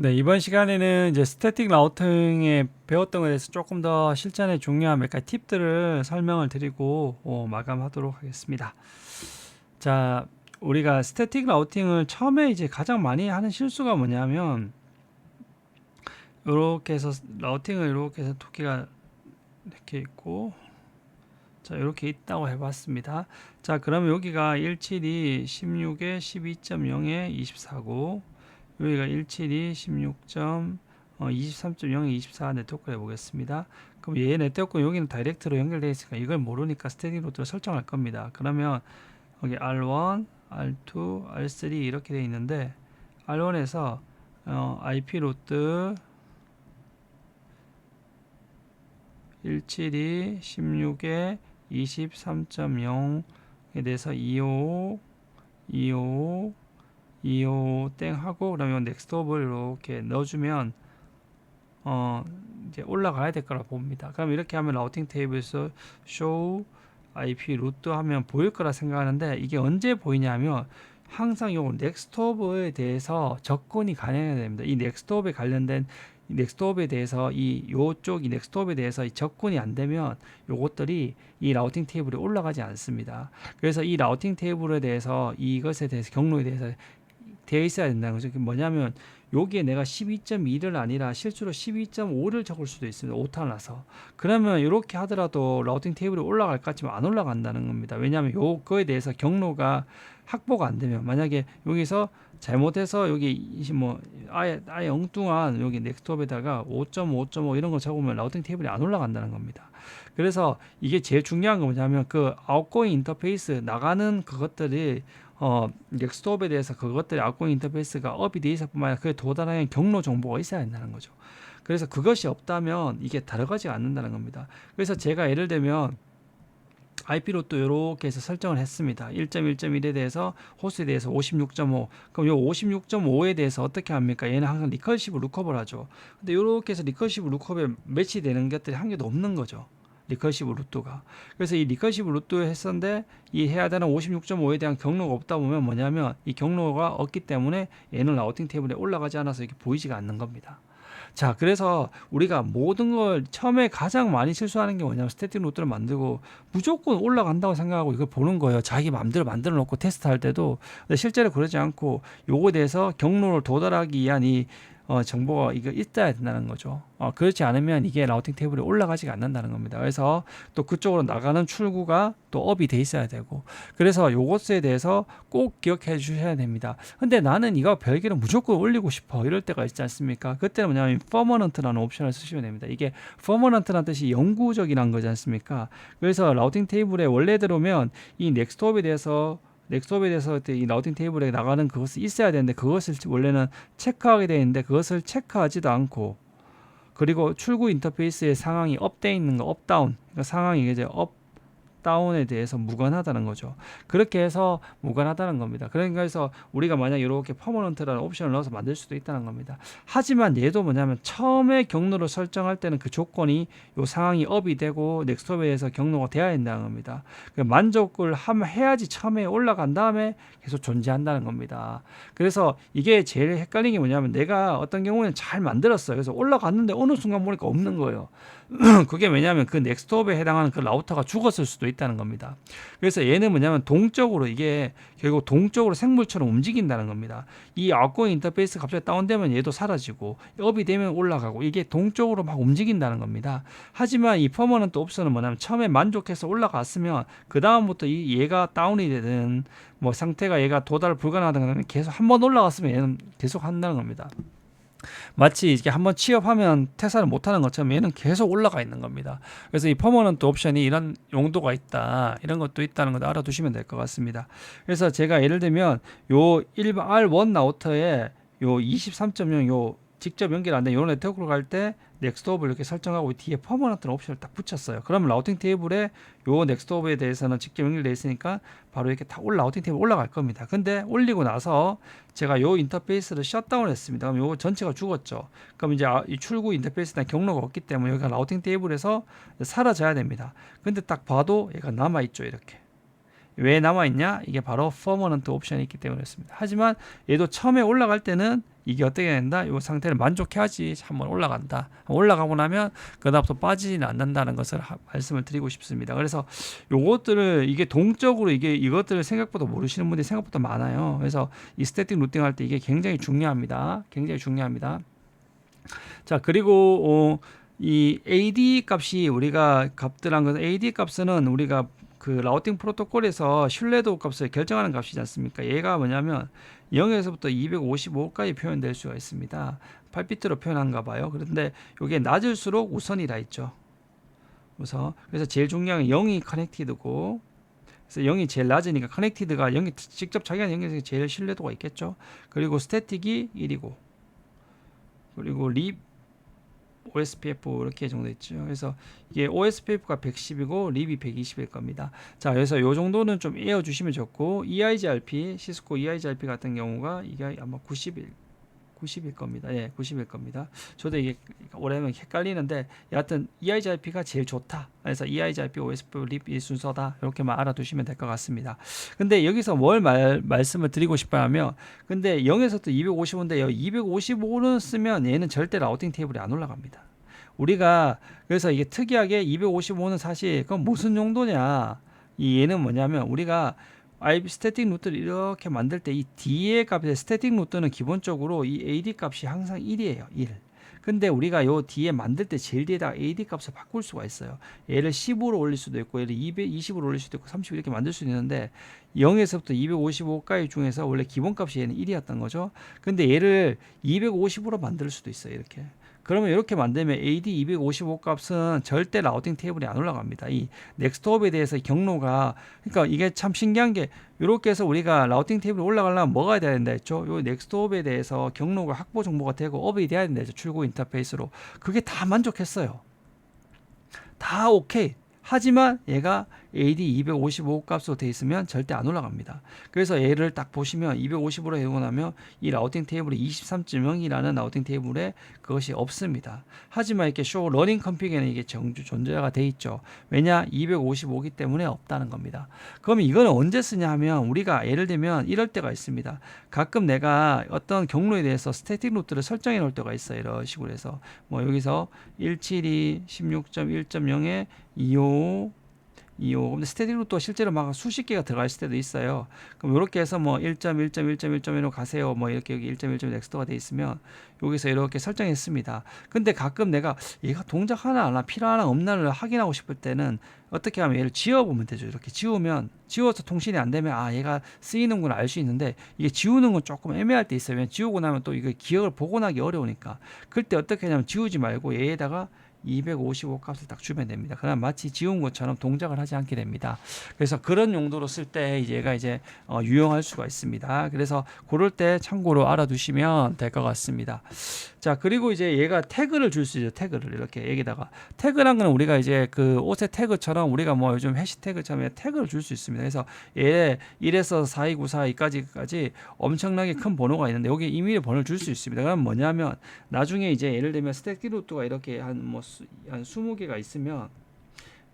네, 이번 시간에는 이제 스태틱 라우팅에 배웠던 것에 대해서 조금 더 실전에 중요한 몇 가지 팁들을 설명을 드리고 마감하도록 하겠습니다. 자, 우리가 스태틱 라우팅을 처음에 이제 가장 많이 하는 실수가 뭐냐면 이렇게 해서 라우팅을 이렇게 해서 토끼가 이렇게 있고 자, 이렇게 있다고 해봤습니다. 자, 그러면 여기가 172, 16에 12.0에 24고 여기가 172, 23.0에 24 네트워크를 해보겠습니다. 그럼 얘 네트워크 여기는 다이렉트로 연결되어 있으니까 이걸 모르니까 스태틱 루트를 설정할 겁니다. 그러면 여기 R1, R2, R3 이렇게 되어 있는데 R1에서 IP 루트 172, 16에 23.0에 대해서 255, 255, 255 땡 하고 그러면 넥스트 옵을 이렇게 넣어주면 이제 올라가야 될 거라 봅니다. 그럼 이렇게 하면 라우팅 테이블에서 show IP 루트 하면 보일 거라 생각하는데 이게 언제 보이냐면 항상 요 넥스트옵에 대해서 접근이 가능해야 됩니다. 이 넥스트옵에 관련된 이 넥스트옵에 대해서 이 요쪽 이 넥스트옵에 대해서 이 접근이 안 되면 요것들이 이 라우팅 테이블에 올라가지 않습니다. 그래서 이 라우팅 테이블에 대해서 이것에 대해서 경로에 대해서 되어 있어야 된다는 거죠. 그게 뭐냐면 여기에 내가 12.2를 아니라 실수로 12.5를 적을 수도 있습니다. 오타나서. 그러면 이렇게 하더라도 라우팅 테이블이 올라갈 것 같지만 안 올라간다는 겁니다. 왜냐하면 요거에 대해서 경로가 확보가 안 되면 만약에 여기서 잘못해서 여기 뭐 아예 엉뚱한 여기 넥스트업에다가 5.5.5 이런 거 적으면 라우팅 테이블이 안 올라간다는 겁니다. 그래서 이게 제일 중요한 건 뭐냐면 그 아웃고잉 인터페이스 나가는 그것들이 넥스트옵에 대해서 그것들이 아웃고잉 인터페이스가 업이 돼 있을 뿐만 아니라 그에 도달하는 경로 정보가 있어야 한다는 거죠. 그래서 그것이 없다면 이게 다뤄가지 않는다는 겁니다. 그래서 제가 예를 들면 IP로 또 이렇게 해서 설정을 했습니다. 1.1.1에 대해서 호스에 대해서 56.5. 그럼 요 56.5에 대해서 어떻게 합니까? 얘는 항상 리커시브 루커버를 하죠. 근데 이렇게 해서 리커시브 루커버에 매치되는 것들이 한 개도 없는 거죠. 리커시브 루트가. 그래서 이 리커시브 루트 했었는데 이 해야 되는 56.5에 대한 경로가 없다 보면 뭐냐면 이 경로가 없기 때문에 얘는 라우팅 테이블에 올라가지 않아서 이렇게 보이지가 않는 겁니다. 자, 그래서 우리가 모든 걸 처음에 가장 많이 실수하는 게 뭐냐면 스태틱 루트를 만들고 무조건 올라간다고 생각하고 이걸 보는 거예요. 자기 마음대로 만들어 놓고 테스트할 때도. 근데 실제로 그러지 않고 요거에 대해서 경로를 도달하기 위한 이 정보가 이거 있어야 된다는 거죠. 그렇지 않으면 이게 라우팅 테이블에 올라가지가 않는다는 겁니다. 그래서 또 그쪽으로 나가는 출구가 또 업이 돼 있어야 되고 그래서 요것에 대해서 꼭 기억해 주셔야 됩니다. 근데 나는 이거 별개로 무조건 올리고 싶어 이럴 때가 있지 않습니까? 그때는 뭐냐면 퍼머넌트라는 옵션을 쓰시면 됩니다. 이게 퍼머넌트라는 뜻이 영구적이라는 거지 않습니까? 그래서 라우팅 테이블에 원래대로면 이 넥스트옵에 대해서 이 라우팅 테이블에 나가는 그것이 있어야 되는데 그것을 원래는 체크하게 되어 있는데 그것을 체크하지도 않고 그리고 출구 인터페이스의 상황이 업돼 있는 거 업다운 그러니까 상황이 이제 업 다운에 대해서 무관하다는 거죠. 그렇게 해서 무관하다는 겁니다. 그러니까 해서 우리가 만약 이렇게 퍼머넌트라는 옵션을 넣어서 만들 수도 있다는 겁니다. 하지만 얘도 뭐냐면 처음에 경로를 설정할 때는 그 조건이 이 상황이 업이 되고 넥스트업에 대해서 경로가 돼야 된다는 겁니다. 만족을 해야지 처음에 올라간 다음에 계속 존재한다는 겁니다. 그래서 이게 제일 헷갈리는 게 뭐냐면 내가 어떤 경우에는 잘 만들었어요. 그래서 올라갔는데 어느 순간 보니까 없는 거예요. 그게 왜냐하면 그 넥스트업에 해당하는 그 라우터가 죽었을 수도 있다는 겁니다. 그래서 얘는 뭐냐면 동적으로 이게 결국 동적으로 생물처럼 움직인다는 겁니다. 이 아웃고잉 인터페이스 갑자기 다운되면 얘도 사라지고 업이 되면 올라가고 이게 동적으로 막 움직인다는 겁니다. 하지만 이 퍼머넌트 옵션은 뭐냐면 처음에 만족해서 올라갔으면 그 다음부터 얘가 다운이 되든 뭐 상태가 얘가 도달 불가능하든 계속 한번 올라갔으면 얘는 계속 한다는 겁니다. 마치 이게 한번 취업하면 퇴사를 못하는 것처럼 얘는 계속 올라가 있는 겁니다. 그래서 이 퍼머넌트 옵션이 이런 용도가 있다, 이런 것도 있다는 걸 알아두시면 될 것 같습니다. 그래서 제가 예를 들면 요 일반 R1 라우터에 요 23.0 요 직접 연결 안 된 요 네트워크로 갈 때 넥스트옵을 이렇게 설정하고 뒤에 퍼머넌트 옵션을 딱 붙였어요. 그러면 라우팅 테이블에 요 넥스트옵에 대해서는 직접 연결되어 있으니까 바로 이렇게 다 라우팅 테이블 올라갈 겁니다. 근데 올리고 나서 제가 요 인터페이스를 셧다운 했습니다. 그럼 요 전체가 죽었죠. 그럼 이제 이 출구 인터페이스나 경로가 없기 때문에 여기가 라우팅 테이블에서 사라져야 됩니다. 근데 딱 봐도 얘가 남아있죠. 이렇게. 왜 남아있냐? 이게 바로 퍼머넌트 옵션이 있기 때문에 그렇습니다. 하지만 얘도 처음에 올라갈 때는 이게 어떻게 된다? 이 상태를 만족해야지 한번 올라간다. 올라가고 나면 그다음부터 빠지지는 않는다는 것을 말씀을 드리고 싶습니다. 그래서 요것들을 이게 동적으로 이것들을 생각보다 모르시는 분들이 생각보다 많아요. 그래서 이 스태틱 루팅 할 때 이게 굉장히 중요합니다. 굉장히 중요합니다. 자, 그리고 이 AD 값이 우리가 값들한 것은 AD 값은 우리가 그 라우팅 프로토콜에서 신뢰도 값을 결정하는 값이지 않습니까? 얘가 뭐냐면 0에서부터 255까지 표현될 수가 있습니다. 8비트로 표현한가 봐요. 그런데 이게 낮을수록 우선이라 했죠. 우선. 그래서 제일 중요한 건 0이 커넥티드고, 그래서 0이 제일 낮으니까 커넥티드가 0이 직접 자기가 0에서 제일 신뢰도가 있겠죠. 그리고 스태틱이 1이고, 그리고 립 OSPF 이렇게 정도 있죠. 그래서 이게 OSPF가 110이고 립이 120일 겁니다. 자, 그래서 요 정도는 좀 외워 주시면 좋고, EIGRP, 시스코 EIGRP 같은 경우가 이게 아마 90일 겁니다. 예, 90일 겁니다. 저도 이게 오래면 헷갈리는데 여하튼 EIGRP가 제일 좋다. 그래서 EIGRP, OSPF, 립 이 순서다. 이렇게만 알아두시면 될 것 같습니다. 근데 여기서 뭘 말씀을 드리고 싶어 하면, 근데 0에서 또 255인데 255는 쓰면 얘는 절대 라우팅 테이블이 안 올라갑니다. 우리가 그래서 이게 특이하게 255는 사실 그건 무슨 용도냐? 이 얘는 뭐냐면 우리가 IP 스태틱 루트를 이렇게 만들 때 이 D의 값의 스태틱 루트는 기본적으로 이 AD 값이 항상 1이에요. 1. 근데 우리가 요 D에 만들 때 제일 뒤에다가 AD 값을 바꿀 수가 있어요. 얘를 10으로 올릴 수도 있고 얘를 220으로 올릴 수도 있고 30 이렇게 만들 수 있는데 0에서부터 255까지 중에서 원래 기본 값이 얘는 1이었던 거죠. 근데 얘를 250으로 만들 수도 있어요. 이렇게. 그러면 이렇게 만들면 AD 255 값은 절대 라우팅 테이블이 안 올라갑니다. 이 넥스트업에 대해서 경로가, 그러니까 이게 참 신기한 게 이렇게 해서 우리가 라우팅 테이블 올라가려면 뭐가 돼야 된다 했죠? 요 넥스트업에 대해서 경로가 확보 정보가 되고 업이 돼야 된다 했죠. 출구 인터페이스로. 그게 다 만족했어요. 다 오케이. 하지만 얘가 AD 255 값으로 되어 있으면 절대 안 올라갑니다. 그래서 얘를 딱 보시면 250으로 해오고 나면 이 라우팅 테이블에 23.0이라는 라우팅 테이블에 그것이 없습니다. 하지만 이렇게 쇼 러닝 컴픽에는 이게 존재가 돼 있죠. 왜냐? 255이기 때문에 없다는 겁니다. 그럼 이거는 언제 쓰냐 하면 우리가 예를 들면 이럴 때가 있습니다. 가끔 내가 어떤 경로에 대해서 스태틱 루트를 설정해 놓을 때가 있어요. 이런 식으로 해서 뭐 여기서 172 16.1.0에 25 근데 스태틱 루트가 실제로 막 수십 개가 들어가 있을 때도 있어요. 그럼 이렇게 해서 뭐 1.1.1.1.1로 가세요. 뭐 이렇게 여기 1.1.1 넥스트가 돼 있으면 여기서 이렇게 설정했습니다. 근데 가끔 내가 얘가 동작 하나 안 하나 필요하나 없나를 확인하고 싶을 때는 어떻게 하면 얘를 지워보면 되죠. 이렇게 지워서 통신이 안 되면 아 얘가 쓰이는구나 알 수 있는데 이게 지우는 건 조금 애매할 때 있어요. 왜냐면 지우고 나면 또 이거 기억을 복원하기 어려우니까. 그때 어떻게 하냐면 지우지 말고 얘에다가 255 값을 딱 주면 됩니다. 그럼 마치 지운 것처럼 동작을 하지 않게 됩니다. 그래서 그런 용도로 쓸 때 얘가 이제 유용할 수가 있습니다. 그래서 그럴 때 참고로 알아두시면 될 것 같습니다. 자, 그리고 이제 얘가 태그를 줄 수 있죠. 태그를 이렇게 여기다가 태그란 거는 우리가 이제 그 옷의 태그처럼 우리가 뭐 요즘 해시태그처럼 태그를 줄 수 있습니다. 그래서 얘 1에서 42942까지 엄청나게 큰 번호가 있는데 여기 임의로 번호를 줄 수 있습니다. 그럼 뭐냐면 나중에 이제 예를 들면 스태틱 루트가 이렇게 한 20개가 있으면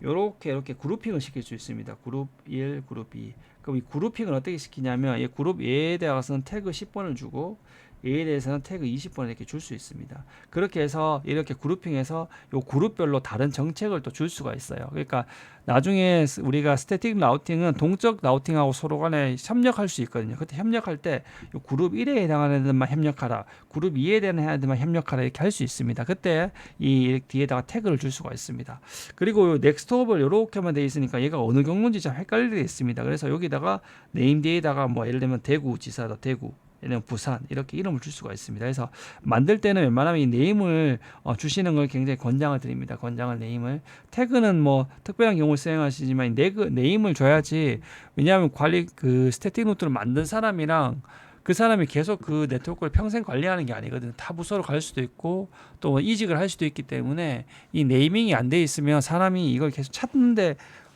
이렇게 그룹핑을 시킬 수 있습니다. 그룹 1, 그룹 2. 그럼 이 그룹핑을 어떻게 시키냐면 이 그룹 A에 대해서는 태그 10번을 주고 A에 대해서는 태그 20번을 이렇게 줄 수 있습니다. 그렇게 해서 이렇게 그룹핑해서 요 그룹별로 다른 정책을 또 줄 수가 있어요. 그러니까 나중에 우리가 스태틱 라우팅은 동적 라우팅하고 서로 간에 협력할 수 있거든요. 그때 협력할 때 요 그룹 1에 해당하는 애들만 협력하라, 그룹 2에 대한 애들만 협력하라 이렇게 할 수 있습니다. 그때 이 뒤에다가 태그를 줄 수가 있습니다. 그리고 넥스트업을 이렇게만 돼 있으니까 얘가 어느 경로인지 참 헷갈리게 있습니다. 그래서 여기다가 네임 뒤에다가 뭐 예를 들면 대구지사다 대구, 예를 들면 부산 이렇게 이름을 줄 수가 있습니다. 그래서 만들 때는 웬만하면 이 네임을 주시는 걸 굉장히 권장을 드립니다. 네임을. 태그는 뭐 특별한 경우 사용하시지만 네임을 줘야지. 왜냐하면 그 스태틱 노트를 만든 사람이랑 그 사람이 계속 그 네트워크를 평생 관리하는 게 아니거든요. 타 부서로 갈 수도 있고 또 이직을 할 수도 있기 때문에 이 네이밍이 안 돼 있으면 사람이 이걸 계속 찾는데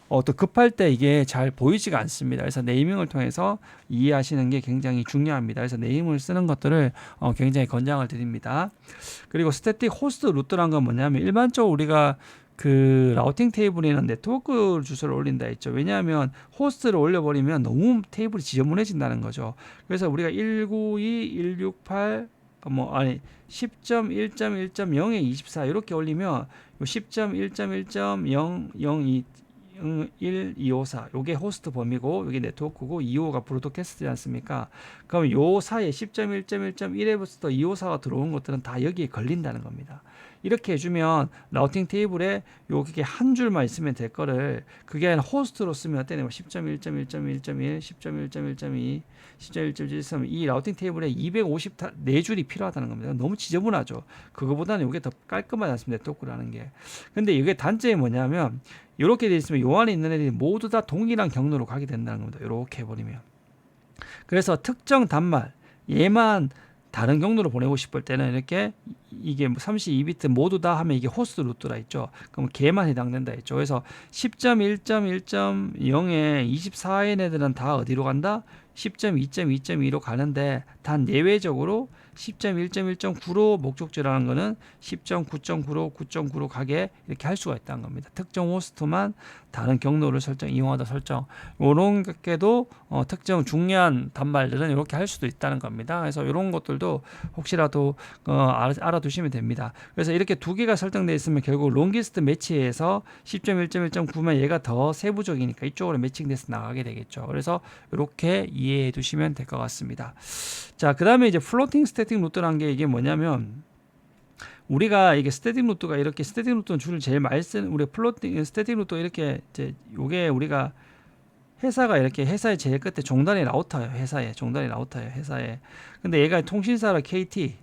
또 급할 때 이게 잘 보이지가 않습니다. 그래서 네이밍을 통해서 이해하시는 게 굉장히 중요합니다. 그래서 네이밍을 쓰는 것들을 굉장히 권장을 드립니다. 그리고 스태틱 호스트 루트란 건 뭐냐면 일반적으로 우리가 그 라우팅 테이블에는 네트워크 주소를 올린다 했죠. 왜냐하면 호스트를 올려버리면 너무 테이블이 지저분해진다는 거죠. 그래서 우리가 192.168 아니 10.1.1.0에 24 이렇게 올리면 요 10.1.1.002 1254 요게 호스트 범위고 요게 네트워크고 255가 브로드캐스트지 않습니까? 그럼 요 사이에 10.1.1.1에부터 254가 들어온 것들은 다 여기에 걸린다는 겁니다. 이렇게 해주면 라우팅 테이블에 요게 한 줄만 있으면 될 거를 그게 아니라 호스트로 쓰면 어때요? 10.1.1.1.1, 10.1.1.2, 10.1.1.3 이 라우팅 테이블에 254줄이 필요하다는 겁니다. 너무 지저분하죠. 그거보다는 요게 더 깔끔하지 않습니까? 네트워크라는 게. 근데 이게 단점이 뭐냐면 이렇게 돼 있으면 요 안에 있는 애들이 모두 다 동일한 경로로 가게 된다는 겁니다. 이렇게 해버리면. 그래서 특정 단말 얘만 다른 경로로 보내고 싶을 때는 이렇게 이게 32비트 모두 다 하면 이게 호스트 루트라 있죠. 그럼 걔만 해당된다 했죠. 그래서 10.1.1.0에 24인 애들은 다 어디로 간다? 10.2.2.2로 가는데 단 예외적으로 10.1.1.9로 목적지라는 거는 10.9.9로 9.9로 가게 이렇게 할 수가 있다는 겁니다. 특정 호스트만 다른 경로를 이용하다 설정. 요런 게도 특정 중요한 단말들은 이렇게 할 수도 있다는 겁니다. 그래서 이런 것들도 혹시라도 알아두시면 됩니다. 그래서 이렇게 두 개가 설정되어 있으면 결국 롱기스트 매치에서 10.1.1.9면 얘가 더 세부적이니까 이쪽으로 매칭돼서 나가게 되겠죠. 그래서 이렇게 이해해 두시면 될 것 같습니다. 자, 그 다음에 이제 플로팅 스태틱 루트라는 게 이게 뭐냐면 우리가 이게 스태틱 루트가 이렇게 스태틱 루트는 줄을 제일 많이 쓰는 우리 플로팅 스태틱 루트 이렇게 이제 요게 우리가 회사가 이렇게 회사의 제일 끝에 종단이 라우터예요. 회사에 종단이 라우터예요. 회사에. 근데 얘가 통신사로 KT,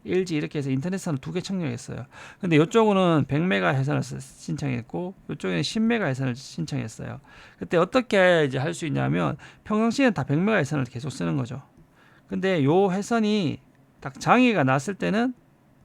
LG 이렇게 해서 인터넷선을 두 개 청약했어요. 근데 이쪽은 100메가 회선을 신청했고 이쪽에는 10메가 회선을 신청했어요. 그때 어떻게 이제 할 수 있냐면 평상시에는 다 100메가 회선을 계속 쓰는 거죠. 근데 요 회선이 딱 장애가 났을 때는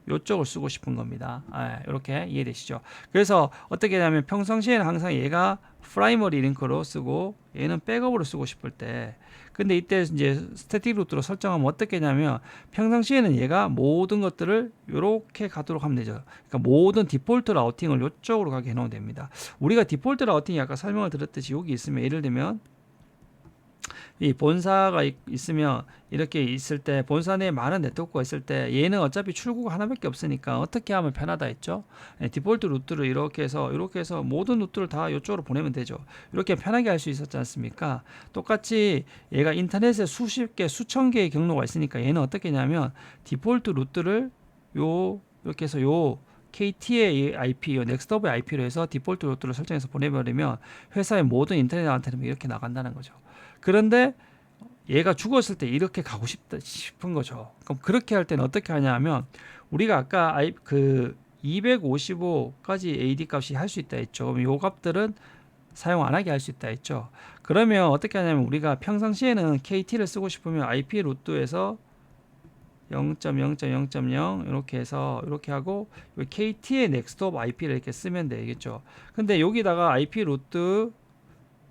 요쪽을 쓰고 싶은 겁니다. 이렇게 이해되시죠? 그래서 어떻게 하냐면 평상시에는 항상 얘가 프라이머리 링크로 쓰고 얘는 백업으로 쓰고 싶을 때 근데 이때 이제 스태틱 루트로 설정하면 어떻게 하냐면 평상시에는 얘가 모든 것들을 이렇게 가도록 하면 되죠. 그러니까 모든 디폴트 라우팅을 이쪽으로 가게 해놓으면 됩니다. 우리가 디폴트 라우팅이 아까 설명을 드렸듯이 여기 있으면 예를 들면 이 본사가 있으면 이렇게 있을 때 본사 내에 많은 네트워크가 있을 때 얘는 어차피 출구가 하나밖에 없으니까 어떻게 하면 편하다 했죠. 디폴트 루트를 이렇게 해서 모든 루트를 다 이쪽으로 보내면 되죠. 이렇게 편하게 할 수 있었지 않습니까? 똑같이 얘가 인터넷에 수십 개 수천 개의 경로가 있으니까 얘는 어떻게 하냐면 디폴트 루트를 이렇게 해서 KT의 IP, 넥스트업의 IP로 해서 디폴트 루트를 설정해서 보내버리면 회사의 모든 인터넷 안테나가 이렇게 나간다는 거죠. 그런데 얘가 죽었을 때 이렇게 가고 싶은 거죠. 그럼 그렇게 할 때는 어떻게 하냐 하면 우리가 아까 그 255까지 AD 값이 할 수 있다 했죠. 그럼 요 값들은 사용 안 하게 할 수 있다 했죠. 그러면 어떻게 하냐면 우리가 평상시에는 KT를 쓰고 싶으면 IP 루트에서 0.0.0.0 이렇게 해서 이렇게 하고 KT의 넥스트업 IP를 이렇게 쓰면 되겠죠. 근데 여기다가 IP 루트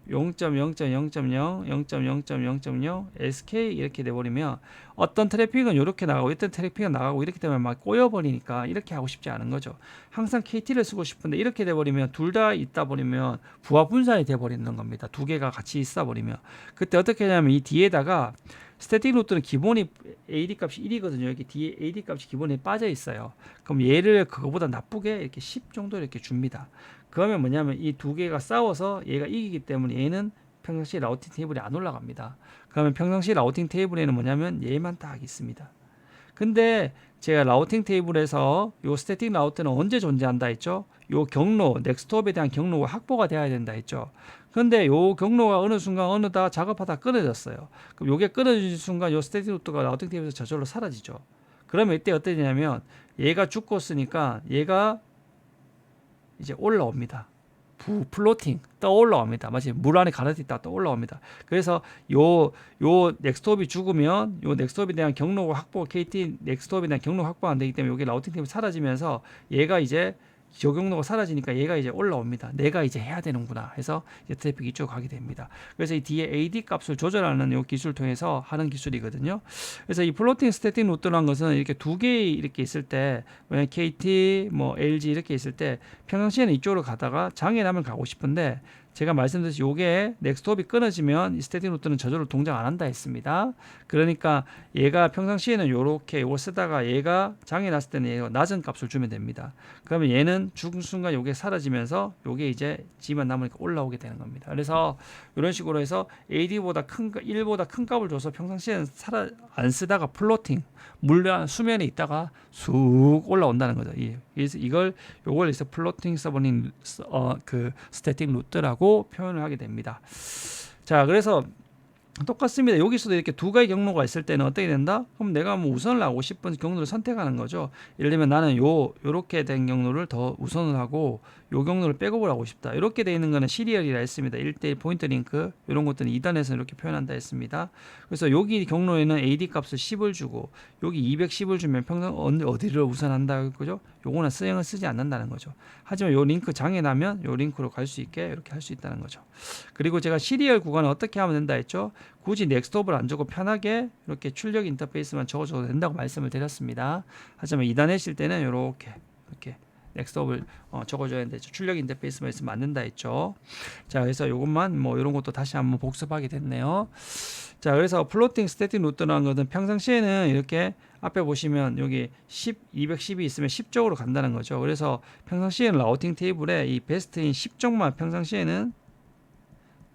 0.0.0.0, 0.0.0.0, SK 이렇게 돼버리면 어떤 트래픽은 이렇게 나가고 어떤 트래픽은 나가고 이렇게 되면 막 꼬여버리니까 이렇게 하고 싶지 않은 거죠. 항상 KT를 쓰고 싶은데 이렇게 돼버리면 둘 다 있다 버리면 부하 분산이 돼버리는 겁니다. 두 개가 같이 있어 버리면 그때 어떻게 하냐면 이 뒤에다가 스태틱 루트는 기본이 AD 값이 1이거든요. 여기 뒤에 AD 값이 기본에 빠져 있어요. 그럼 얘를 그거보다 나쁘게 이렇게 10 정도 이렇게 줍니다. 그러면 뭐냐면 이 두 개가 싸워서 얘가 이기기 때문에 얘는 평상시 라우팅 테이블에 안 올라갑니다. 그러면 평상시 라우팅 테이블에는 뭐냐면 얘만 딱 있습니다. 근데 제가 라우팅 테이블에서 요 스태틱 라우트는 언제 존재한다 했죠? 요 경로, 넥스트업에 대한 경로가 확보가 돼야 된다 했죠. 근데 요 경로가 어느 순간 어느다 작업하다 끊어졌어요. 그럼 요게 끊어진 순간 요 스태틱 루트가 라우팅 테이블에서 저절로 사라지죠. 그러면 이때 어떻게 되냐면 얘가 죽고 쓰니까 얘가 이제 올라옵니다. 플로팅 떠 올라옵니다. 마치 물 안에 가라앉아 있다 떠 올라옵니다. 그래서 요 넥스트업이 죽으면 요 넥스트업에 대한 경로 확보 KT 넥스트업에 대한 경로 확보가 안 되기 때문에 여기 라우팅 테이블이 사라지면서 얘가 이제 저 경로가 사라지니까 얘가 이제 올라옵니다. 내가 이제 해야 되는구나 해서 이제 트래픽이 이쪽으로 가게 됩니다. 그래서 이 뒤에 AD 값을 조절하는 이 기술을 통해서 하는 기술이거든요. 그래서 이 플로팅 스태틱 루트라는 것은 이렇게 두 개 이렇게 있을 때 KT, LG 이렇게 있을 때 평상시에는 이쪽으로 가다가 장애 나면 가고 싶은데 제가 말씀드렸듯이 요게 넥스트홉이 끊어지면 이 스태틱 루트는 저절로 동작 안 한다 했습니다. 그러니까 얘가 평상시에는 요렇게 요걸 쓰다가 얘가 장애 났을 때는 얘가 낮은 값을 주면 됩니다. 그러면 얘는 죽은 순간 요게 사라지면서 요게 이제 G만 남으니까 올라오게 되는 겁니다. 그래서 이런 식으로 해서 AD보다 큰 1보다 큰 값을 줘서 평상시에는 안 쓰다가 플로팅 물량 수면에 있다가 쑥 올라온다는 거죠. 이걸 요걸 해서 플로팅 서버닝 그 스태틱 루트라고 표현을 하게 됩니다. 자, 그래서 똑같습니다. 여기서도 이렇게 두 가지 경로가 있을 때는 어떻게 된다? 그럼 내가 뭐 우선을 하고 싶은 경로를 선택하는 거죠. 예를 들면 나는 요렇게 된 경로를 더 우선을 하고 요 경로를 백업을 하고 싶다. 이렇게 돼 있는 거는 시리얼이라 했습니다. 1대1 포인트 링크 이런 것들은 2단에서 이렇게 표현한다 했습니다. 그래서 여기 경로에는 AD 값을 10을 주고 여기 210을 주면 평상 어디를 우선한다 그죠? 요거는 수행을 쓰지 않는다는 거죠. 하지만 요 링크 장애 나면 요 링크로 갈 수 있게 이렇게 할 수 있다는 거죠. 그리고 제가 시리얼 구간을 어떻게 하면 된다 했죠? 굳이 넥스트홉을 안 주고 편하게 이렇게 출력 인터페이스만 적어줘도 된다고 말씀을 드렸습니다. 하지만 2단에 때는 이렇게 넥스트홉을 적어줘야 되는데 출력 인터페이스만 있으면 안 된다 했죠. 자, 그래서 이것만 뭐 이런 것도 다시 한번 복습하게 됐네요. 자, 그래서 플로팅 스태틱 루트라는 것은 평상시에는 이렇게 앞에 보시면 여기 210이 있으면 10쪽으로 간다는 거죠. 그래서 평상시에는 라우팅 테이블에 이 베스트인 10쪽만 평상시에는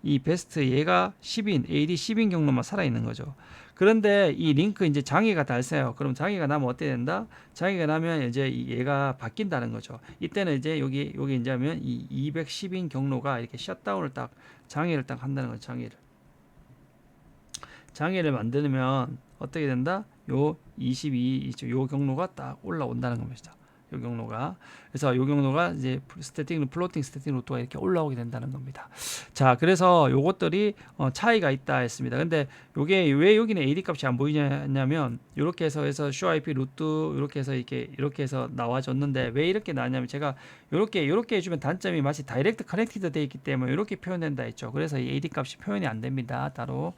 이 베스트 얘가 10인 AD 10인 경로만 살아있는 거죠. 그런데 이 링크 이제 장애가 달세요. 그럼 장애가 나면 어떻게 된다? 장애가 나면 이제 얘가 바뀐다는 거죠. 이때는 이제 여기 이제 하면 이 210인 경로가 이렇게 셧다운을 딱 장애를 딱 한다는 거죠. 장애를 만들면 어떻게 된다? 요 22, 요 경로가 딱 올라온다는 겁니다. 요 경로가. 그래서 요 경로가 이제 플로팅 스태틱 루트가 이렇게 올라오게 된다는 겁니다. 자, 그래서 요것들이 차이가 있다 했습니다. 근데 요게 왜 여기는 AD 값이 안 보이냐면 요렇게 해서 show IP 루트 이렇게 해서 나와줬는데 왜 이렇게 나왔냐면 제가 요렇게 해주면 단점이 마치 다이렉트 커넥티드 돼 있기 때문에 이렇게 표현된다 했죠. 그래서 이 AD 값이 표현이 안 됩니다. 따로.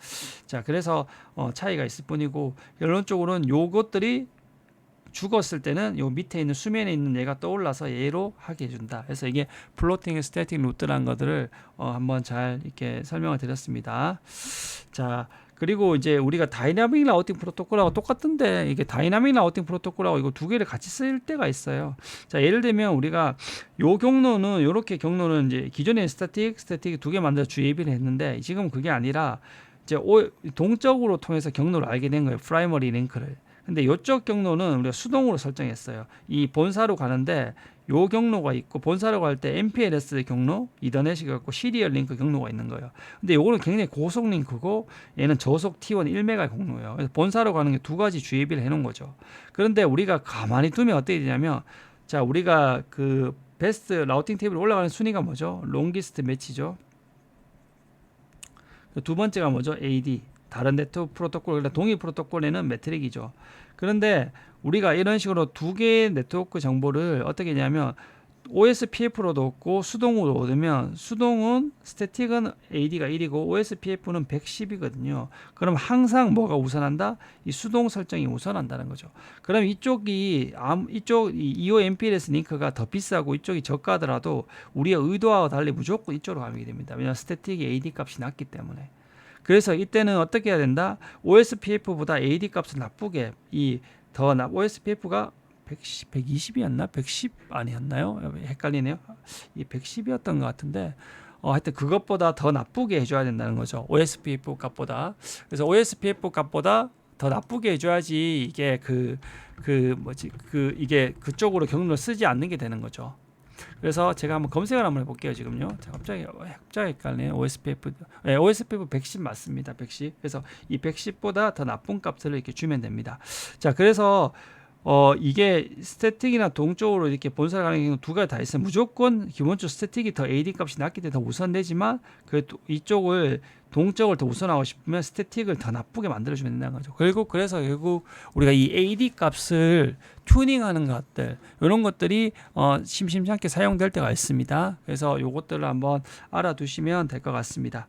자, 그래서 차이가 있을 뿐이고 결론적으로는 요것들이 죽었을 때는 요 밑에 있는 수면에 있는 얘가 떠올라서 얘로 하게 해준다. 그래서 이게 플로팅 스태틱 루트라는 것들을 한번 잘 이렇게 설명을 드렸습니다. 자, 그리고 이제 우리가 다이나믹 라우팅 프로토콜하고 똑같은데 이게 다이나믹 라우팅 프로토콜하고 이거 두 개를 같이 쓸 때가 있어요. 자, 예를 들면 우리가 요 경로는 요렇게 경로는 이제 기존에 스태틱 두 개 만들어 주예비를 했는데 지금 그게 아니라 이제 동적으로 통해서 경로를 알게 된 거예요. 프라이머리 링크를. 근데 이쪽 경로는 우리가 수동으로 설정했어요. 이 본사로 가는데 요 경로가 있고 본사로 갈 때 MPLS 경로, 이더넷이 갖고 시리얼 링크 경로가 있는 거예요. 근데 요거는 굉장히 고속 링크고 얘는 저속 T1 1메가 경로예요. 그래서 본사로 가는 게 두 가지 주의비를 해놓은 거죠. 그런데 우리가 가만히 두면 어떻게 되냐면 자, 우리가 그 베스트 라우팅 테이블 올라가는 순위가 뭐죠? 롱기스트 매치죠. 두 번째가 뭐죠? AD. 다른 네트워크 프로토콜, 동일 프로토콜에는 매트릭이죠. 그런데 우리가 이런 식으로 두 개의 네트워크 정보를 어떻게 하냐면 OSPF로도 얻고 수동으로 얻으면 수동은 스태틱은 AD가 1이고 OSPF는 110이거든요. 그럼 항상 뭐가 우선한다? 이 수동 설정이 우선한다는 거죠. 그럼 이쪽 EOMPLS 링크가 더 비싸고 이쪽이 저가더라도 우리의 의도와 달리 무조건 이쪽으로 가게 됩니다. 왜냐하면 스태틱의 AD 값이 낮기 때문에. 그래서 이때는 어떻게 해야 된다? OSPF보다 AD 값을 나쁘게 OSPF가 120이었나? 110 아니었나요? 헷갈리네요. 이 110이었던 것 같은데 하여튼 그것보다 더 나쁘게 해줘야 된다는 거죠. OSPF 값보다. 그래서 OSPF 값보다 더 나쁘게 해줘야지 이게 이게 그쪽으로 경로를 쓰지 않는 게 되는 거죠. 그래서 제가 한번 검색을 한번 해볼게요. 지금요. 갑자기 헷갈리네요. OSPF 110 맞습니다. 110. 그래서 이 110보다 더 나쁜 값을 이렇게 주면 됩니다. 자, 그래서 이게 스태틱이나 동적으로 이렇게 본사를 가는 경우 두 가지 다 있어요. 무조건 기본적으로 스태틱이 더 AD 값이 낮기 때문에 더 우선되지만 이쪽을 동적을 더 우선하고 싶으면 스태틱을 더 나쁘게 만들어주면 된다는 거죠. 그래서 결국 우리가 이 AD 값을 튜닝하는 것들 이런 것들이 심심찮게 사용될 때가 있습니다. 그래서 요것들을 한번 알아두시면 될 것 같습니다.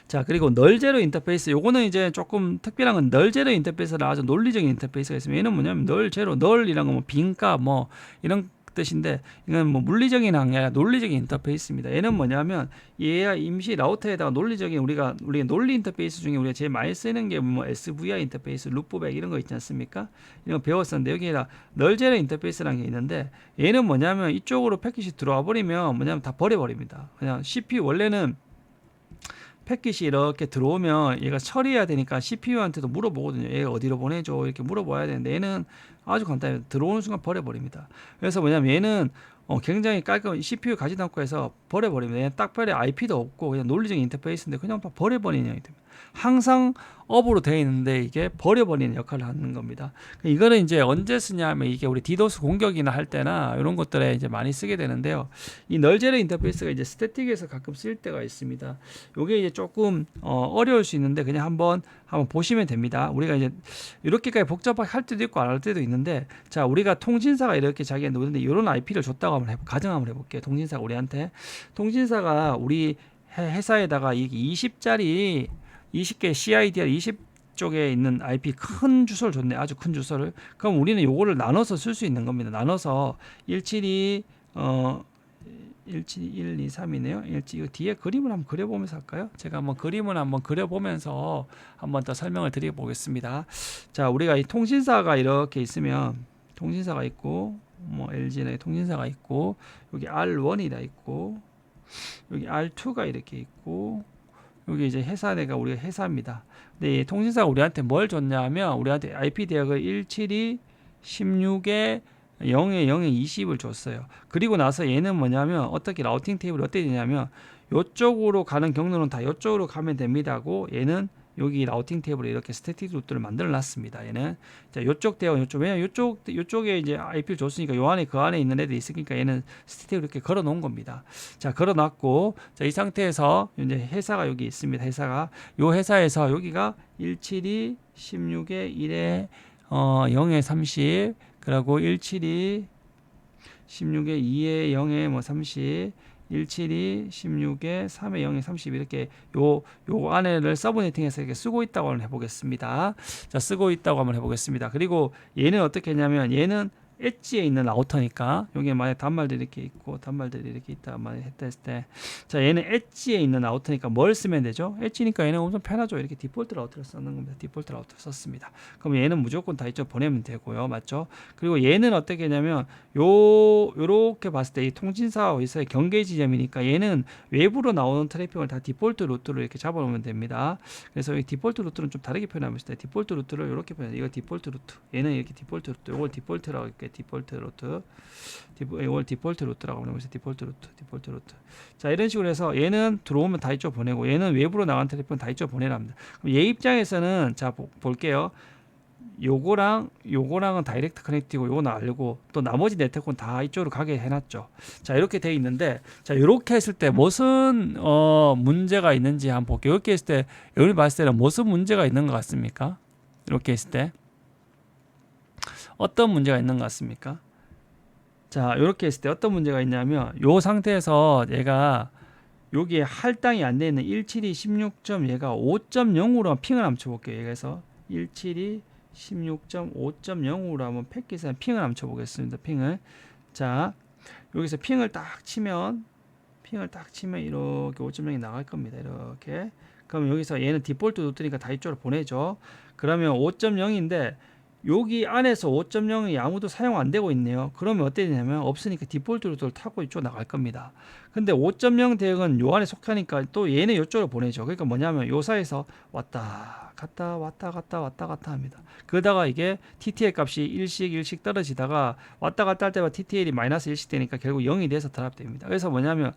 자, 그리고 널제로 인터페이스 요거는 이제 조금 특별한 건 널제로 인터페이스라 아주 논리적인 인터페이스가 있습니다. 얘는 뭐냐면 널제로 널이란 거 뭐 빈값 뭐 이런 뜻인데 이건 뭐 물리적인 항이 아니라 논리적인 인터페이스입니다. 얘는 뭐냐면 얘야 임시 라우터에다가 논리적인 우리가 논리 인터페이스 중에 우리가 제일 많이 쓰는 게 뭐 SVI 인터페이스, 루프백 이런 거 있지 않습니까? 이런 거 배웠었는데 여기에다 널제로 인터페이스라는 게 있는데 얘는 뭐냐면 이쪽으로 패킷이 들어와 버리면 뭐냐면 다 버려버립니다. 그냥 CPU 원래는 패킷이 이렇게 들어오면 얘가 처리해야 되니까 CPU한테도 물어보거든요. 얘가 어디로 보내줘 이렇게 물어봐야 되는데 얘는 아주 간단해요. 들어오는 순간 버려버립니다. 그래서 뭐냐면 얘는 굉장히 깔끔 CPU 가지도 않고 해서 버려버립니다. 얘는 딱 별에 IP도 없고 그냥 논리적인 인터페이스인데 그냥 다 버려버리는 형이 됩니다. 항상 업으로 되어 있는데 이게 버려버리는 역할을 하는 겁니다. 이거는 이제 언제 쓰냐면 이게 우리 디도스 공격이나 할 때나 이런 것들에 이제 많이 쓰게 되는데요. 이 널제로 인터페이스가 이제 스태틱에서 가끔 쓸 때가 있습니다. 요게 이제 조금 어려울 수 있는데 그냥 한번 보시면 됩니다. 우리가 이제 이렇게까지 복잡하게 할 때도 있고 안 할 때도 있는데 자 우리가 통신사가 이렇게 자기가 놓는데 이런 IP를 줬다고 가정 한번 해볼게요. 통신사가 우리한테 통신사가 우리 회사에다가 이게 20짜리 20개 CIDR 20쪽에 있는 IP 큰 주소를 줬네. 아주 큰 주소를. 그럼 우리는 요거를 나눠서 쓸 수 있는 겁니다. 나눠서 172 172 1, 2, 3이네요. 이거 뒤에 그림을 한번 그려보면서 할까요? 제가 한번 그림을 한번 그려보면서 한번 더 설명을 드려보겠습니다. 자, 우리가 이 통신사가 이렇게 있으면 통신사가 있고 뭐 LG나 통신사가 있고 여기 R1이다 있고 여기 R2가 이렇게 있고 여기 이제 회사내가 우리가 회사입니다. 근데 이 통신사가 우리한테 뭘 줬냐면 우리한테 IP 대역을 172 16에 0에 0에 20을 줬어요. 그리고 나서 얘는 뭐냐면 어떻게 라우팅 테이블이 어떻게 되냐면 요쪽으로 가는 경로는 다 요쪽으로 가면 됩니다고 얘는 여기 라우팅 테이블에 이렇게 스태틱 루트를 만들어 놨습니다. 얘는 자 요쪽 대역 요쪽 왜냐 요쪽에 이제 IP를 줬으니까 요 안에 그 안에 있는 애들이 있으니까 얘는 스태틱으로 이렇게 걸어 놓은 겁니다. 자 걸어 놨고 자 이 상태에서 이제 회사가 여기 있습니다. 회사가 요 회사에서 여기가 172 16에 1에 0에 30 그리고 172 16에 2에 0에 뭐 30 172 16에 3에 0에 30 이렇게 요 안에를 서브네팅해서 이렇게 쓰고 있다고 한번 해보겠습니다. 자 쓰고 있다고 한번 해보겠습니다. 그리고 얘는 어떻게 했냐면 얘는 엣지에 있는 라우터니까 여기에 만약 단말들이 이렇게 있고 단말들이 이렇게 있다 만약 했을 때 자 얘는 엣지에 있는 라우터니까 뭘 쓰면 되죠? 엣지니까 얘는 엄청 편하죠. 이렇게 디폴트 라우터를 쓰는 겁니다. 디폴트 라우터 썼습니다. 그럼 얘는 무조건 다 이쪽 보내면 되고요. 맞죠? 그리고 얘는 어떻게 하냐면 요렇게 봤을 때 이 통신사에서의 경계 지점이니까 얘는 외부로 나오는 트래픽을 다 디폴트 루트로 이렇게 잡아놓으면 됩니다. 그래서 이 디폴트 루트는 좀 다르게 표현하면 있어요. 디폴트 루트를 이렇게 표현해요. 이거 디폴트 루트 얘는 이렇게 디폴트 루트 이걸 디폴트라고 이렇게 디폴트 루트 이걸 디폴트 루트라고 하는 것이 디폴트 루트 자 이런 식으로 해서 얘는 들어오면 다 이쪽 보내고 얘는 외부로 나간 트래픽은 다 이쪽 보내랍니다. 그럼 얘 입장에서는 자 볼게요. 요거랑은 다이렉트 커넥팅이고 요거는 알고 또 나머지 네트워크는 다 이쪽으로 가게 해놨죠. 자 이렇게 돼 있는데 자 이렇게 했을 때 무슨 문제가 있는지 한번 볼게요. 이렇게 했을 때 여기 봤을 때는 무슨 문제가 있는 것 같습니까? 이렇게 했을 때 어떤 문제가 있는 것 같습니까? 자 이렇게 했을 때 어떤 문제가 있냐면 요 상태에서 얘가 여기에 할당이 안 되어 있는 172 16점 얘가 5.0으로 핑을 한번 쳐볼게요. 얘가서 172 16.5.0으로 한번 패킷에 핑을 한번 쳐보겠습니다. 핑을 자 여기서 핑을 딱 치면 이렇게 5.0이 나갈 겁니다. 이렇게 그럼 여기서 얘는 디폴트 루트니까 다 이쪽으로 보내죠. 그러면 5.0인데 여기 안에서 5.0이 아무도 사용 안 되고 있네요. 그러면 어떻게 되냐면 없으니까 디폴트 루트를 타고 이쪽 나갈 겁니다. 근데 5.0 대역은 요 안에 속하니까 또 얘는 이쪽으로 보내죠. 그러니까 뭐냐면 요 사이에서 왔다 갔다 합니다. 그러다가 이게 TTL 값이 일씩 떨어지다가 왔다 갔다 할 때마다 TTL이 마이너스 1씩 되니까 결국 0이 돼서 드랍됩니다. 그래서 뭐냐면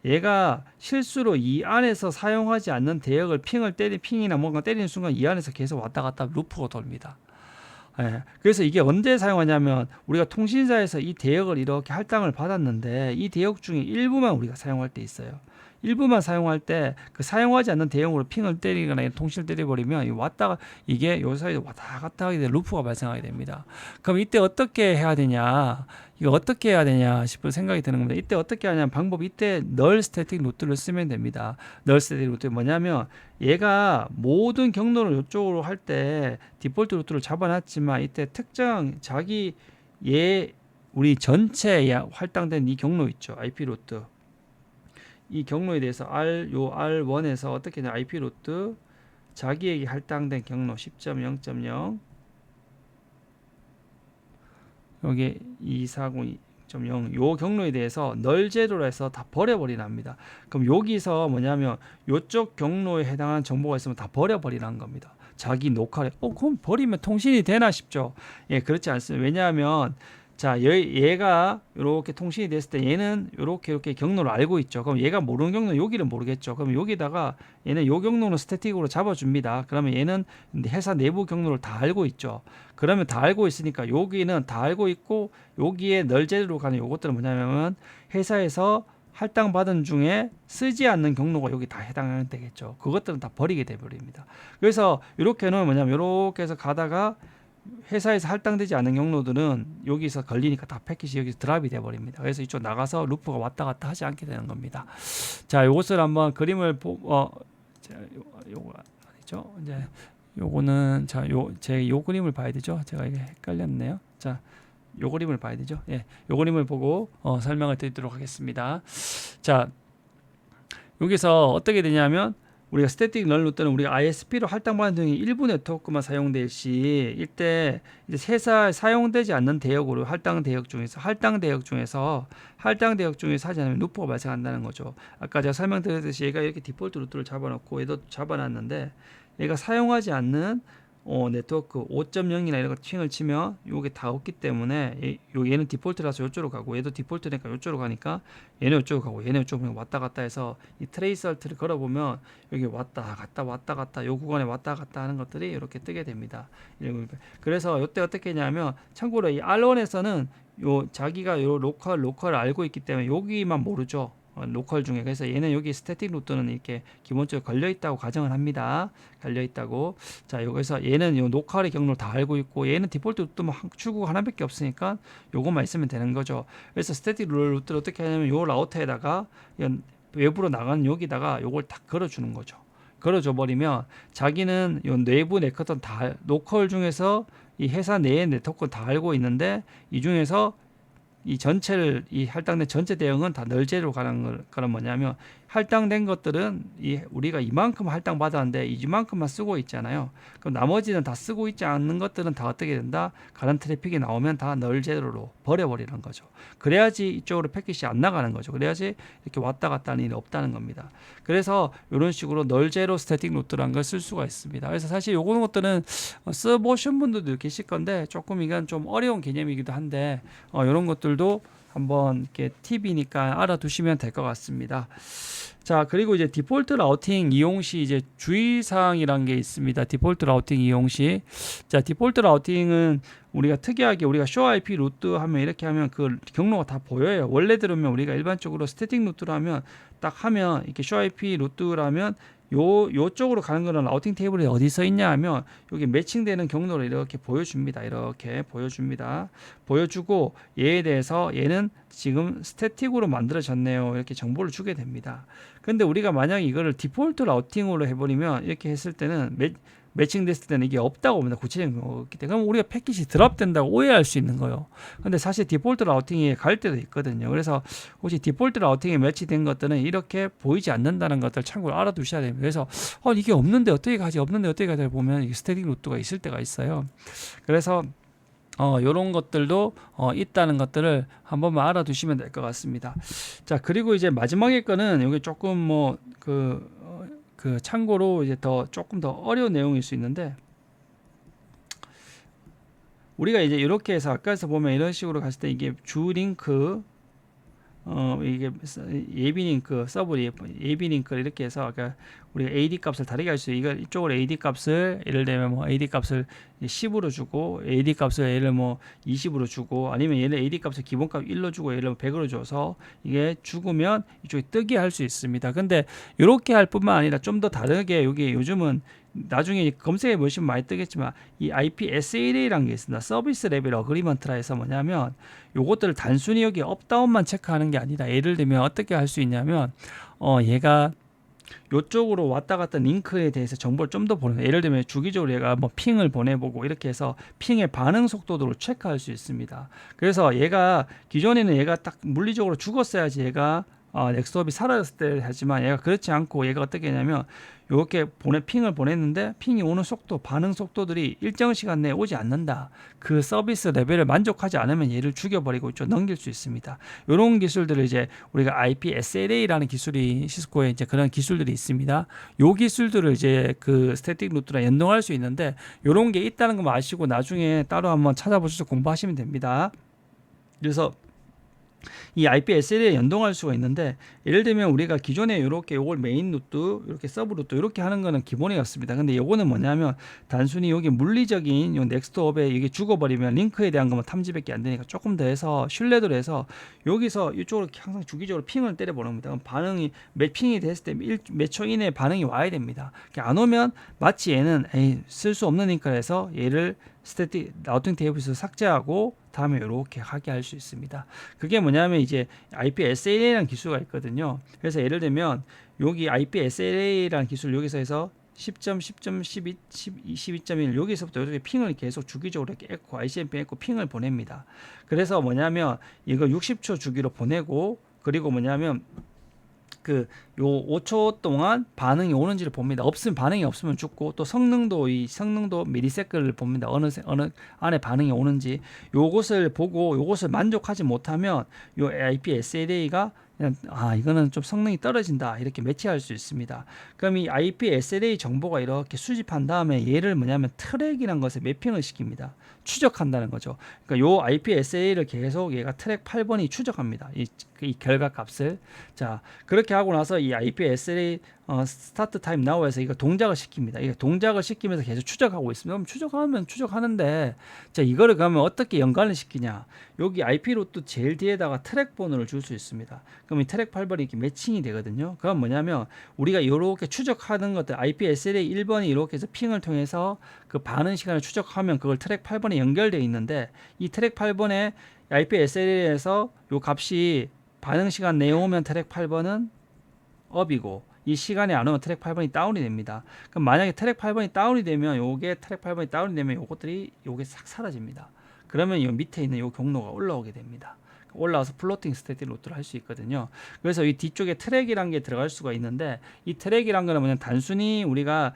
얘가 실수로 이 안에서 사용하지 않는 대역을 핑이나 뭔가 때리는 순간 이 안에서 계속 왔다 갔다 루프가 돌립니다. 예, 그래서 이게 언제 사용하냐면 우리가 통신사에서 이 대역을 이렇게 할당을 받았는데 이 대역 중에 일부만 우리가 사용할 때 있어요. 일부만 사용할 때 그 사용하지 않는 대역으로 핑을 때리거나 통신을 때려버리면 이게 요 사이에 왔다 갔다 하게 된 루프가 발생하게 됩니다. 그럼 이때 어떻게 해야 되냐? 이거 어떻게 해야 되냐 싶은 생각이 드는 겁니다. 이때 어떻게 하냐면 방법이 이때 널 스태틱 루트를 쓰면 됩니다. 널 스태틱 루트 뭐냐면 얘가 모든 경로를 이쪽으로 할 때 디폴트 루트를 잡아놨지만 이때 특정 자기 얘 우리 전체에 할당된 이 경로 있죠. IP 루트. 이 경로에 대해서 R1에서 어떻게 되냐. IP 루트 자기에게 할당된 경로 10.0.0 여기 240.0 요 경로에 대해서 널 제로로 해서 다 버려버리랍니다. 그럼 여기서 뭐냐면 요쪽 경로에 해당하는 정보가 있으면 다 버려버리라는 겁니다. 자기 녹화를 그럼 버리면 통신이 되나 싶죠. 예, 그렇지 않습니다. 왜냐하면 자, 얘가 이렇게 통신이 됐을 때 얘는 이렇게 경로를 알고 있죠. 그럼 얘가 모르는 경로 여기를 모르겠죠. 그럼 여기다가 얘는 요 경로는 스태틱으로 잡아줍니다. 그러면 얘는 회사 내부 경로를 다 알고 있죠. 그러면 다 알고 있으니까 여기는 다 알고 있고 여기에 널제로 가는 요것들은 뭐냐면 회사에서 할당받은 중에 쓰지 않는 경로가 여기 다 해당하면 되겠죠. 그것들은 다 버리게 돼버립니다. 그래서 이렇게는 뭐냐면 이렇게 해서 가다가 회사에서 할당되지 않은 경로들은 여기서 걸리니까 다 패킷이 여기서 드랍이 돼버립니다. 그래서 이쪽 나가서 루프가 왔다 갔다 하지 않게 되는 겁니다. 자, 요것을 한번 그림을 요거 아니죠? 이제 요거는 자, 요 그림을 봐야 되죠. 제가 이게 헷갈렸네요. 자, 요 그림을 봐야 되죠. 예, 요 그림을 보고 설명을 드리도록 하겠습니다. 자, 여기서 어떻게 되냐면 우리가 스태틱 널 루트는 우리가 ISP로 할당받는 등의 일부 네트워크만 사용될 시 이때 이제 회사에 사용되지 않는 대역으로 할당 대역 중에서 하지 않으면 루프가 발생한다는 거죠. 아까 제가 설명드렸듯이 얘가 이렇게 디폴트 루트를 잡아놓고 얘도 잡아놨는데 얘가 사용하지 않는 네트워크 5.0이나 이런 거 칭을 치면 요게 다 없기 때문에 얘는 디폴트라서 요쪽으로 가고 얘도 디폴트니까 요쪽으로 가니까 얘는 요쪽으로 가고 얘는 요쪽으로 왔다 갔다 해서 이 트레이스 알트를 걸어보면 여기 왔다 갔다 요 구간에 왔다 갔다 하는 것들이 이렇게 뜨게 됩니다. 그래서 이때 어떻게 했냐면 참고로 이 R1에서는 요 자기가 요 로컬을 알고 있기 때문에 여기만 모르죠. 로컬 중에. 그래서 얘는 여기 스태틱 루트는 이렇게 기본적으로 걸려 있다고 가정을 합니다. 걸려 있다고. 자, 여기서 얘는 요 로컬의 경로를 다 알고 있고 얘는 디폴트 루트 뭐 출구가 하나밖에 없으니까 요것만 있으면 되는 거죠. 그래서 스태틱 루트를 어떻게 하냐면 요 라우터에다가 외부로 나가는 여기다가 요걸 딱 걸어주는 거죠. 걸어줘 버리면 자기는 요 내부 네트워크는 다 로컬 중에서 이 회사 내의 네트워크를 다 알고 있는데 이 중에서 이 전체를 이 할당된 전체 대응은 다 널제로 가는 거는 뭐냐면 할당된 것들은 우리가 이만큼 할당 받았는데 이만큼만 쓰고 있잖아요. 그럼 나머지는 다 쓰고 있지 않는 것들은 다 어떻게 된다? 가는 트래픽이 나오면 다 널제로로 버려버리는 거죠. 그래야지 이쪽으로 패킷이 안 나가는 거죠. 그래야지 이렇게 왔다 갔다 하는 일이 없다는 겁니다. 그래서 이런 식으로 널제로 스태틱 루트라는 걸 쓸 수가 있습니다. 그래서 사실 요런 것들은 써보신 분들도 계실 건데 조금 이건 좀 어려운 개념이기도 한데 이런 것들도 한번 이렇게 팁이니까 알아두시면 될 것 같습니다. 자, 그리고 이제 디폴트 라우팅 이용 시 이제 주의사항이란 게 있습니다. 디폴트 라우팅 이용 시. 자, 디폴트 라우팅은 우리가 특이하게 우리가 show IP 루트 하면 이렇게 하면 그 경로가 다 보여요. 원래 들으면 우리가 일반적으로 스태틱 루트로 하면 딱 하면 이렇게 show IP 루트라면 요쪽으로 가는 거는 라우팅 테이블에 어디 써 있냐 하면 여기 매칭되는 경로를 이렇게 보여줍니다. 이렇게 보여줍니다. 보여주고 얘에 대해서 얘는 지금 스태틱으로 만들어졌네요. 이렇게 정보를 주게 됩니다. 근데 우리가 만약 이거를 디폴트 라우팅으로 해버리면 이렇게 했을 때는 매칭됐을 때는 이게 없다고 봅니다. 구체적인 경우가 없기 때문에. 그럼 우리가 패킷이 드랍된다고 오해할 수 있는 거예요. 근데 사실 디폴트 라우팅이 갈 때도 있거든요. 그래서 혹시 디폴트 라우팅에 매치된 것들은 이렇게 보이지 않는다는 것들 참고로 알아두셔야 됩니다. 그래서 이게 없는데 어떻게 가지? 보면 이게 스태틱 루트가 있을 때가 있어요. 그래서 요런 것들도 있다는 것들을 한 번만 알아두시면 될 것 같습니다. 자, 그리고 이제 마지막에 거는 여기 조금 그 참고로 이제 조금 더 어려운 내용일 수 있는데 우리가 이제 이렇게 해서 아까에서 보면 이런 식으로 갔을 때 이게 주 링크 이게 예비 링크 서브 예비 링크를 이렇게 해서 아까 우리가 AD 값을 다르게 할 수 있어요. 이쪽으로 AD 값을 예를 들면 뭐 AD 값을 10으로 주고 AD 값을 예를 뭐 20으로 주고 아니면 얘는 AD 값을 기본값 1로 주고 얘를 100으로 줘서 이게 죽으면 이쪽에 뜨게 할 수 있습니다. 근데 이렇게 할 뿐만 아니라 좀 더 다르게 여기 요즘은 나중에 검색해 보시면 많이 뜨겠지만 이 IPSA라는 게 있습니다. 서비스 레벨 어그리먼트라 해서 뭐냐면 요것들을 단순히 여기 업다운만 체크하는 게 아니라 예를 들면 어떻게 할 수 있냐면 얘가 요쪽으로 왔다 갔다 링크에 대해서 정보를 좀 더 보내. 예를 들면 주기적으로 얘가 뭐 핑을 보내보고 이렇게 해서 핑의 반응 속도도를 체크할 수 있습니다. 그래서 얘가 기존에는 얘가 딱 물리적으로 죽었어야지 얘가 넥스트업이 사라졌을 때 하지만 얘가 그렇지 않고 얘가 어떻게 하냐면 이렇게 핑을 보냈는데 핑이 오는 속도, 반응 속도들이 일정 시간 내에 오지 않는다. 그 서비스 레벨을 만족하지 않으면 얘를 죽여버리고 좀 넘길 수 있습니다. 이런 기술들을 이제 우리가 IP SLA라는 기술이 시스코에 이제 그런 기술들이 있습니다. 요 기술들을 이제 그 스태틱 루트랑 연동할 수 있는데 이런 게 있다는 거 아시고 나중에 따로 한번 찾아보셔서 공부하시면 됩니다. 그래서 이 IP SLA에 연동할 수가 있는데 예를 들면 우리가 기존에 이렇게 요걸 메인 루트, 이렇게 서브 루트 이렇게 하는 거는 기본이었습니다. 근데 요거는 뭐냐면 단순히 여기 물리적인 요 넥스트업에 이게 죽어버리면 링크에 대한 것만 탐지밖에 안 되니까 조금 더 해서 신뢰도를 해서 여기서 이쪽으로 항상 주기적으로 핑을 때려 보냅니다. 그럼 반응이 몇 핑이 됐을 때 몇 초 이내에 반응이 와야 됩니다. 안 오면 마치 얘는 쓸 수 없는 링크라서 얘를 스태틱 라우팅 테이블에서 삭제하고 다음에 이렇게 하게 할 수 있습니다. 그게 뭐냐면 이제 IP SLA라는 기술가 있거든요. 그래서 예를 들면 여기 IP SLA라는 기술 여기서 해서 10점, 10점, 12, 12.1 여기서부터 이렇게 핑을 계속 주기적으로 이렇게 에코, ICMP 에코 핑을 보냅니다. 그래서 뭐냐면 이거 60초 주기로 보내고 그리고 뭐냐면 요 5초 동안 반응이 오는지를 봅니다. 반응이 없으면 죽고 또 성능도 미리세컨을 봅니다. 어느 안에 반응이 오는지 요것을 보고 요것을 만족하지 못하면 요 IP SLA가 그냥 이거는 좀 성능이 떨어진다 이렇게 매치할 수 있습니다. 그럼 이 IP SLA 정보가 이렇게 수집한 다음에 얘를 뭐냐면 트랙이란 것에 매핑을 시킵니다. 추적한다는 거죠. 그러니까 요 IP SLA를 계속 얘가 트랙 8번이 추적합니다. 이 결과 값을. 자, 그렇게 하고 나서 이 IP SLA 스타트 타임 나우에서 이거 동작을 시킵니다. 이게 동작을 시키면서 계속 추적하고 있습니다. 그럼 추적하면 추적하는데 자, 이거를 그러면 어떻게 연관을 시키냐? 여기 IP 루트 제일 뒤에다가 트랙 번호를 줄 수 있습니다. 그럼 이 트랙 8번이 이렇게 매칭이 되거든요. 그건 뭐냐면 우리가 이렇게 추적하는 것들 IP SLA 1번이 이렇게 해서 핑을 통해서 그 반응 시간을 추적하면 그걸 트랙 8번에 연결되어 있는데 이 트랙 8번에 IP SLA에서 요 값이 반응 시간 내에 오면 트랙 8번은 업이고 이 시간에 안 오면 트랙 8번이 다운이 됩니다. 그럼 만약에 트랙 8번이 다운이 되면 트랙 8번이 다운이 되면 요게 싹 사라집니다. 그러면 요 밑에 있는 요 경로가 올라오게 됩니다. 올라와서 플로팅 스태틱 루트를 할 수 있거든요. 그래서 이 뒤쪽에 트랙이란 게 들어갈 수가 있는데 이 트랙이란 거는 뭐냐면 단순히 우리가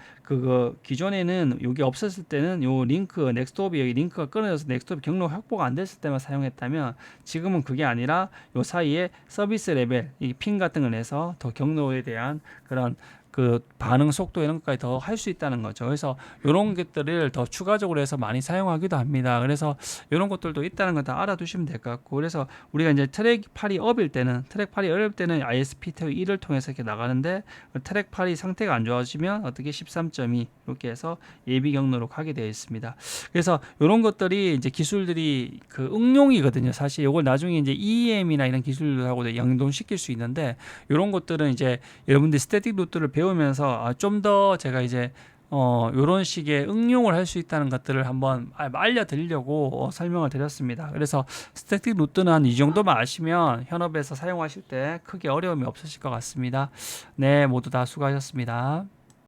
기존에는 여기 없었을 때는 요 넥스트업이 여기 링크가 끊어져서 넥스트업 경로 확보가 안 됐을 때만 사용했다면 지금은 그게 아니라 요 사이에 서비스 레벨 이 핀 같은 걸 내서 더 경로에 대한 그런 그 반응 속도 이런 것까지 더 할 수 있다는 거죠. 그래서 이런 것들을 더 추가적으로 해서 많이 사용하기도 합니다. 그래서 이런 것들도 있다는 거 다 알아두시면 될 것 같고, 그래서 우리가 이제 트랙 8이 업일 때는 ISP 태그 1을 통해서 이렇게 나가는데 트랙 8이 상태가 안 좋아지면 어떻게 13.2 이렇게 해서 예비 경로로 가게 되어 있습니다. 그래서 이런 것들이 이제 기술들이 그 응용이거든요. 사실 이걸 나중에 이제 EEM이나 이런 기술하고 연동시킬 수 있는데 이런 것들은 이제 여러분들이 스태틱 루트를 배우면서 좀 더 제가 이제 요런 식의 응용을 할 수 있다는 것들을 한번 알려드리려고 설명을 드렸습니다. 그래서 스태틱 루트는 한 이 정도만 아시면 현업에서 사용하실 때 크게 어려움이 없으실 것 같습니다. 네, 모두 다 수고하셨습니다.